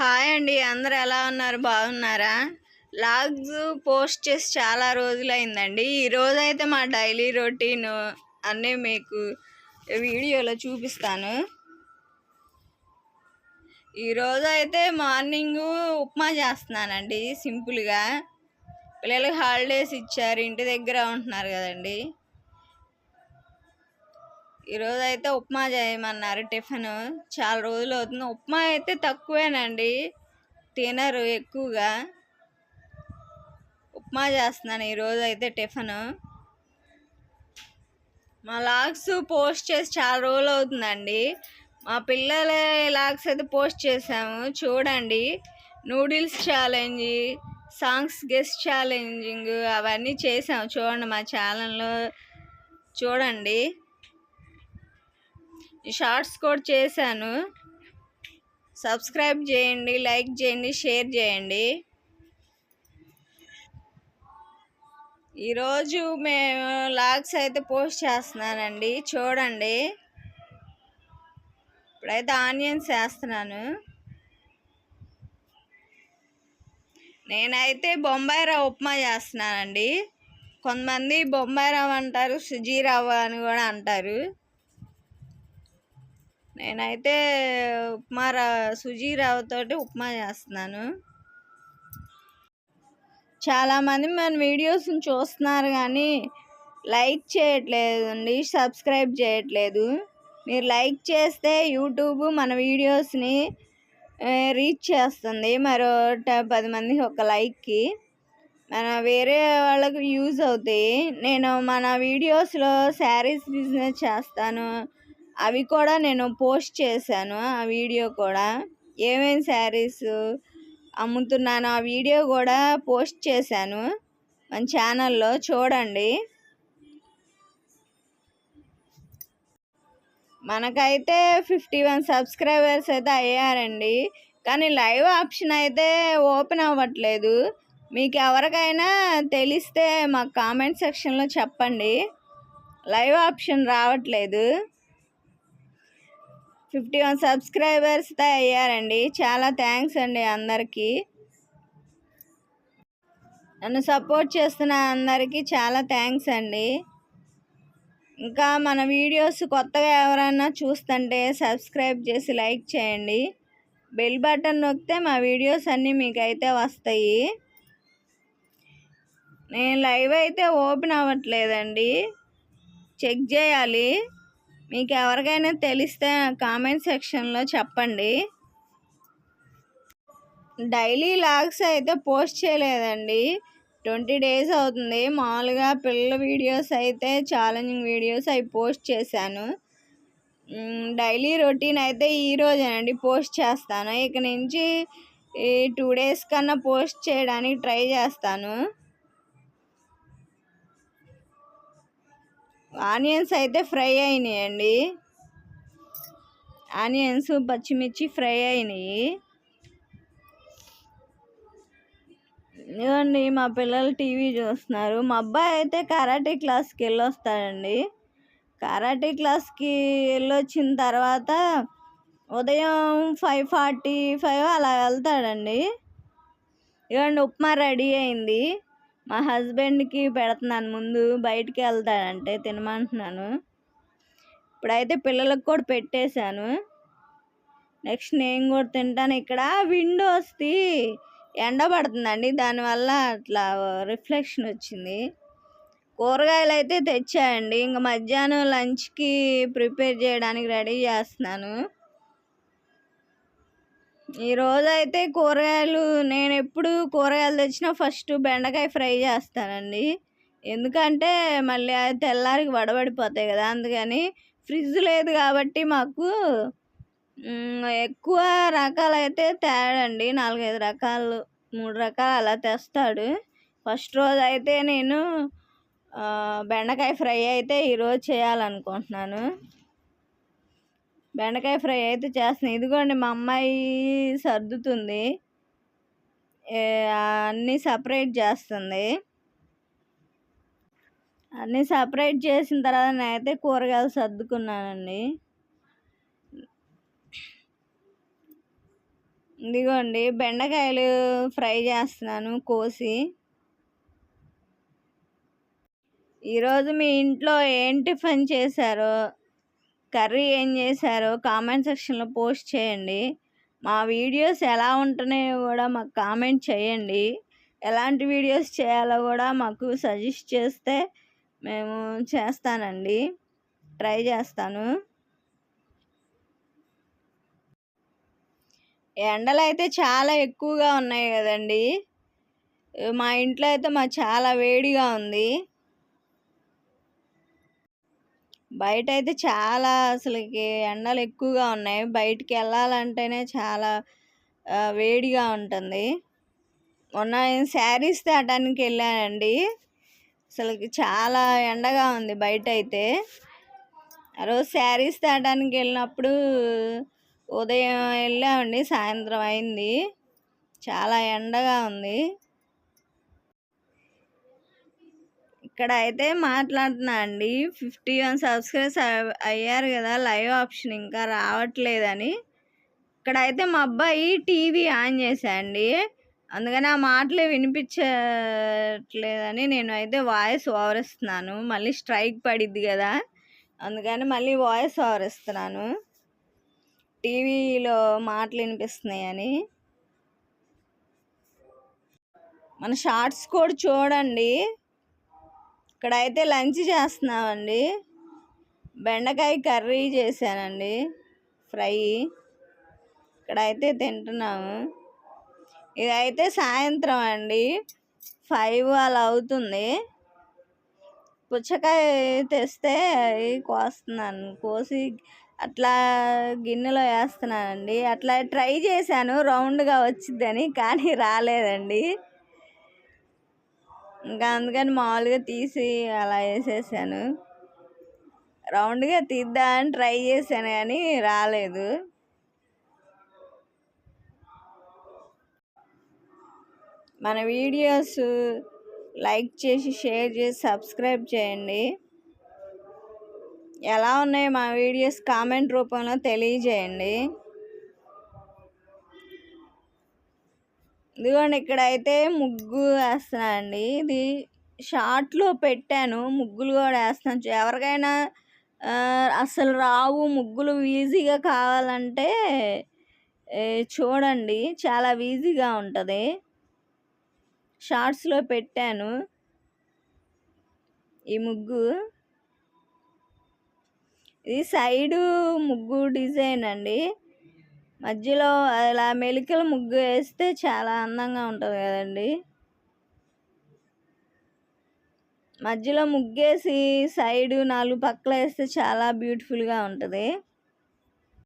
Hi అండి, అందరు ఎలా ఉన్నారు? బాగున్నారా? లాగ్స్ పోస్ట్ చేసి చాలా రోజులైందండి. ఈరోజు అయితే మా డైలీ రొటీన్ అన్నీ మీకు వీడియోలో చూపిస్తాను. ఈరోజు అయితే మార్నింగ్ ఉప్మా చేస్తున్నానండి, సింపుల్గా. పిల్లలకి హాలిడేస్ ఇచ్చారు, ఇంటి దగ్గర ఉంటున్నారు కదండి. ఈరోజు అయితే ఉప్మా చేయమన్నారు. టిఫిన్ చాలా రోజులు అవుతుంది. ఉప్మా అయితే తక్కువేనండి, తినరు ఎక్కువగా. ఉప్మా చేస్తున్నాను ఈరోజు అయితే టిఫిన్. మా లాగ్స్ పోస్ట్ చేసి చాలా రోజులు అవుతుందండి. మా పిల్లల లాగ్స్ అయితే పోస్ట్ చేసాము, చూడండి. Noodles challenge, songs guest challenging అవన్నీ చేసాము, చూడండి మా ఛానల్లో. చూడండి, షార్ట్స్ కూడా చేశాను. సబ్స్క్రైబ్ చేయండి, లైక్ చేయండి, షేర్ చేయండి. ఈరోజు మేము లాగ్స్ అయితే పోస్ట్ చేస్తున్నానండి, చూడండి. ఇప్పుడైతే ఆనియన్స్ వేస్తున్నాను. నేనైతే బొంబాయి రవ్వ ఉప్మా చేస్తున్నానండి. కొంతమంది బొంబాయి రవ్వ అంటారు, సుజీ రవ్వ అని కూడా అంటారు. నేనైతే సుజీ రవ్వతోటి ఉప్మా చేస్తున్నాను. చాలామంది మన వీడియోస్ని చూస్తున్నారు కానీ లైక్ చేయట్లేదండి, సబ్స్క్రైబ్ చేయట్లేదు. మీరు లైక్ చేస్తే యూట్యూబ్ మన వీడియోస్ని రీచ్ చేస్తుంది. మరో 10 మందికి ఒక లైక్కి మన వేరే వాళ్ళకు యూజ్ అవుతాయి. నేను మన వీడియోస్లో శారీస్ బిజినెస్ చేస్తాను, అవి కూడా నేను పోస్ట్ చేశాను. ఆ వీడియో కూడా ఏమేమి శారీస్ అమ్ముతున్నాను ఆ వీడియో కూడా పోస్ట్ చేశాను మన ఛానల్లో, చూడండి. మనకైతే 51 సబ్స్క్రైబర్స్ అయితే అయ్యారండి, కానీ లైవ్ ఆప్షన్ అయితే ఓపెన్ అవ్వట్లేదు. మీకు ఎవరికైనా తెలిస్తే మాకు కామెంట్ సెక్షన్లో చెప్పండి. లైవ్ ఆప్షన్ రావట్లేదు. 51 సబ్స్క్రైబర్స్ అయ్యారండి, చాలా థ్యాంక్స్ అండి అందరికీ. నన్ను సపోర్ట్ చేస్తున్న అందరికీ చాలా థ్యాంక్స్ అండి. ఇంకా మన వీడియోస్ కొత్తగా ఎవరైనా చూస్తుంటే సబ్స్క్రైబ్ చేసి లైక్ చేయండి. బెల్ బటన్ నొక్కితే మా వీడియోస్ అన్నీ మీకైతే వస్తాయి. నేను లైవ్ అయితే ఓపెన్ అవ్వట్లేదండి, చెక్ చేయాలి. మీకు ఎవరికైనా తెలిస్తే కామెంట్ సెక్షన్లో చెప్పండి. డైలీ లాగ్స్ అయితే పోస్ట్ చేయలేదండి, 20 days అవుతుంది. మామూలుగా పిల్లల వీడియోస్ అయితే ఛాలెంజింగ్ వీడియోస్ అవి పోస్ట్ చేశాను. డైలీ రొటీన్ అయితే ఈరోజేనండి పోస్ట్ చేస్తాను. ఇక నుంచి 2 days కన్నా పోస్ట్ చేయడానికి ట్రై చేస్తాను. ఆనియన్స్ అయితే ఫ్రై అయినాయండి, ఆనియన్స్ పచ్చిమిర్చి ఫ్రై అయినాయి. ఇవ్వండి, మా పిల్లలు టీవీ చూస్తున్నారు. మా అబ్బాయి అయితే కరాటే క్లాస్కి వెళ్ళొస్తాడండి. కరాటే క్లాస్కి వెళ్ళొచ్చిన తర్వాత ఉదయం 5:45 అలా వెళ్తాడండి. ఇవ్వండి, ఉప్మా రెడీ అయింది. మా హస్బెండ్కి పెడుతున్నాను, ముందు బయటికి వెళ్తాడంటే తినమంటున్నాను. ఇప్పుడైతే పిల్లలకు కూడా పెట్టేశాను, నెక్స్ట్ నేను కూడా తింటాను. ఇక్కడ విండోస్ది ఎండ పడుతుందండి, దానివల్ల అట్లా రిఫ్లెక్షన్ వచ్చింది. కూరగాయలు అయితే తెచ్చాయండి, ఇంకా మధ్యాహ్నం లంచ్కి ప్రిపేర్ చేయడానికి రెడీ చేస్తున్నాను. ఈరోజు అయితే కూరగాయలు, నేను ఎప్పుడు కూరగాయలు తెచ్చినా ఫస్ట్ బెండకాయ ఫ్రై చేస్తానండి. ఎందుకంటే మళ్ళీ తెల్లారికి వడబడిపోతాయి కదా, అందుకని. ఫ్రిడ్జ్ లేదు కాబట్టి మాకు ఎక్కువ రకాలైతే తేడండి, 4-5 రకాలు 3 రకాలు అలా తెస్తాడు. ఫస్ట్ రోజు అయితే నేను బెండకాయ ఫ్రై అయితే ఈరోజు చేయాలనుకుంటున్నాను. బెండకాయ ఫ్రై అయితే చేస్తున్నాను. ఇదిగోండి, మా అమ్మాయి సర్దుతుంది, అన్నీ సపరేట్ చేస్తుంది. అన్నీ సపరేట్ చేసిన తర్వాత నేనైతే కూరగాయలు సర్దుకున్నానండి. ఇదిగోండి బెండకాయలు ఫ్రై చేస్తున్నాను కోసి. ఈరోజు మీ ఇంట్లో ఏం టిఫిన్ చేశారో, కర్రీ ఏం చేశారో కామెంట్ సెక్షన్లో పోస్ట్ చేయండి. మా వీడియోస్ ఎలా ఉంటున్నాయో కూడా మాకు కామెంట్ చేయండి. ఎలాంటి వీడియోస్ చేయాలో కూడా మాకు సజెస్ట్ చేస్తే మేము చేస్తానండి, ట్రై చేస్తాను. ఎండలు అయితే చాలా ఎక్కువగా ఉన్నాయి కదండి. మా ఇంట్లో అయితే చాలా వేడిగా ఉంది. బయట అయితే చాలా అసలుకి ఎండలు ఎక్కువగా ఉన్నాయి. బయటికి వెళ్ళాలంటేనే చాలా వేడిగా ఉంటుంది. మొన్న శారీస్ తేటానికి వెళ్ళానండి. అసలుకి చాలా ఎండగా ఉంది బయట అయితే. ఆ రోజు శారీస్ తేటానికి వెళ్ళినప్పుడు ఉదయం వెళ్ళామండి, సాయంత్రం అయింది. చాలా ఎండగా ఉంది. ఇక్కడ అయితే మాట్లాడుతున్నా అండి, 51 సబ్స్క్రైబర్స్ అయ్యారు కదా, లైవ్ ఆప్షన్ ఇంకా రావట్లేదని. ఇక్కడైతే మా అబ్బాయి టీవీ ఆన్ చేశాండి, అందుకని ఆ మాటలు వినిపించట్లేదని నేను అయితే వాయిస్ ఓవర్ ఇస్తున్నాను. మళ్ళీ స్ట్రైక్ పడిద్ది కదా, అందుకని మళ్ళీ వాయిస్ ఓవర్ ఇస్తున్నాను. టీవీలో మాటలు వినిపిస్తున్నాయని. మన షార్ట్స్ కూడా చూడండి. ఇక్కడైతే లంచ్ చేస్తున్నామండి. బెండకాయ కర్రీ చేశానండి, ఫ్రై. ఇక్కడైతే తింటున్నాము. ఇదైతే సాయంత్రం అండి, 5 అలా అవుతుంది. పుచ్చకాయ తెస్తే కోస్తున్నాను, కోసి అట్లా గిన్నెలో వేస్తున్నానండి. అట్లా ట్రై చేశాను రౌండ్గా వచ్చిద్దని, కానీ రాలేదండి. ఇంకా అందుకని మామూలుగా తీసి అలా వేసేసాను. రౌండ్గా తీద్దామని ట్రై చేశాను కానీ రాలేదు. మన వీడియోస్ లైక్ చేసి, షేర్ చేసి, సబ్స్క్రైబ్ చేయండి. ఎలా ఉన్నాయో మా వీడియోస్ కామెంట్ రూపంలో తెలియజేయండి. ఇదిగోండి ఇక్కడైతే ముగ్గు వేస్తున్నానండి. ఇది షార్ట్లో పెట్టాను, ముగ్గులు కూడా వేస్తాను. ఎవరికైనా అసలు రావు ముగ్గులు ఈజీగా కావాలంటే చూడండి, చాలా ఈజీగా ఉంటుంది. షార్ట్స్లో పెట్టాను ఈ ముగ్గు. ఇది సైడు ముగ్గు డిజైన్ అండి. మధ్యలో అలా మెలికల ముగ్గు వేస్తే చాలా అందంగా ఉంటుంది కదండి. మధ్యలో ముగ్గేసి సైడు 4 పక్కల వేస్తే చాలా బ్యూటిఫుల్గా ఉంటుంది.